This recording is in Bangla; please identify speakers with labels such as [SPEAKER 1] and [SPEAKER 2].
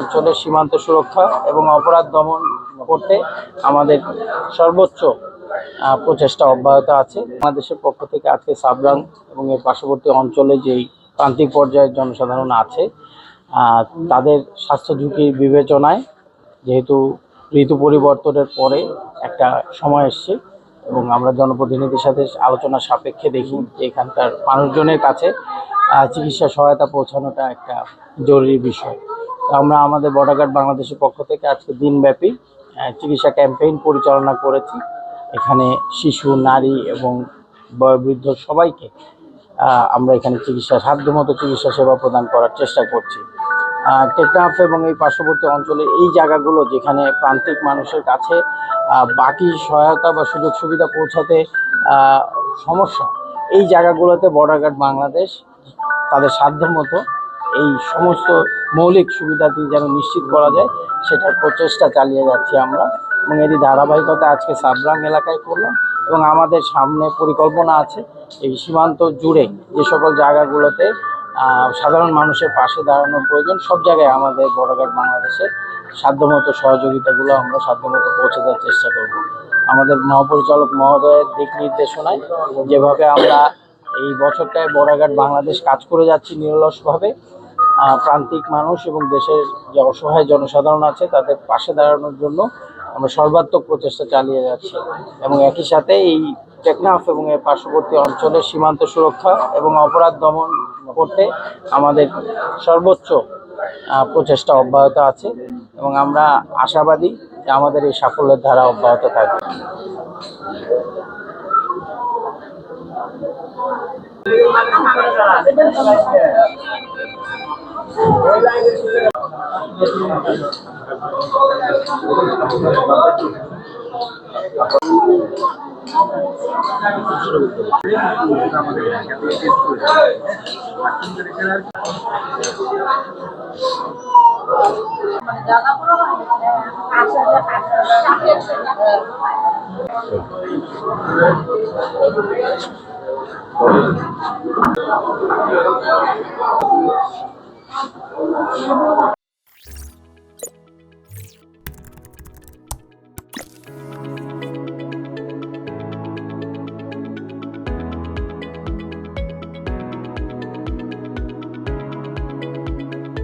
[SPEAKER 1] অঞ্চলের সীমান্ত সুরক্ষা এবং অপরাধ দমন করতে আমাদের সর্বোচ্চ প্রচেষ্টা অব্যাহত আছে। বাংলাদেশের পক্ষ থেকে আজকে সাবরাং এবং এর পার্শ্ববর্তী অঞ্চলে যেই প্রান্তিক পর্যায়ের জনসাধারণ আছে তাদের স্বাস্থ্য ঝুঁকির বিবেচনায়, যেহেতু ঋতু পরিবর্তনের পরে একটা সময় এসছে এবং আমরা জনপ্রতিনিধির সাথে আলোচনা সাপেক্ষে দেখি যে এখানকার মানুষজনের কাছে চিকিৎসা সহায়তা পৌঁছানোটা একটা জরুরি বিষয়। আমরা আমাদের বর্ডার গার্ড বাংলাদেশের পক্ষ থেকে আজকে দিনব্যাপী চিকিৎসা ক্যাম্পেইন পরিচালনা করেছি। এখানে শিশু, নারী এবং বয়োবৃদ্ধ সবাইকে আমরা এখানে সাধ্যমতো চিকিৎসা সেবা প্রদান করার চেষ্টা করছি। টেকনাফ এবং এই পার্শ্ববর্তী অঞ্চলে এই জায়গাগুলো যেখানে প্রান্তিক মানুষের কাছে বাকি সহায়তা বা সুযোগ সুবিধা পৌঁছাতে সমস্যা, এই জায়গাগুলোতে বর্ডার গার্ড বাংলাদেশ তাদের সাধ্যমতো এই সমস্ত মৌলিক সুবিধাটি যেন নিশ্চিত করা যায় সেটার প্রচেষ্টা চালিয়ে যাচ্ছি আমরা। এবং এরই ধারাবাহিকতা আজকে সাবরাং এলাকায় করলাম এবং আমাদের সামনে পরিকল্পনা আছে এই সীমান্ত জুড়ে যে সকল জায়গাগুলোতে সাধারণ মানুষের পাশে দাঁড়ানোর প্রয়োজন, সব জায়গায় আমাদের বর্ডার গার্ড বাংলাদেশের সাধ্যমতো সহযোগিতাগুলো আমরা সাধ্যমতো পৌঁছে দেওয়ার চেষ্টা করব। আমাদের মহাপরিচালক মহোদয়ের দিক নির্দেশনায় যেভাবে আমরা এই বছরটায় বর্ডার গার্ড বাংলাদেশ কাজ করে যাচ্ছি নিরলসভাবে, প্রান্তিক মানুষ এবং দেশের যে অসহায় জনসাধারণ আছে তাদের পাশে দাঁড়ানোর জন্য আমরা সর্বাত্মক প্রচেষ্টা চালিয়ে যাচ্ছি। এবং একই সাথে এই টেকনাফ এবং এর পার্শ্ববর্তী অঞ্চলের সীমান্ত সুরক্ষা এবং অপরাধ দমন করতে আমাদের সর্বোচ্চ প্রচেষ্টা অব্যাহত আছে এবং আমরা আশাবাদী যে আমাদের এই সাফল্যের ধারা অব্যাহত থাকবে।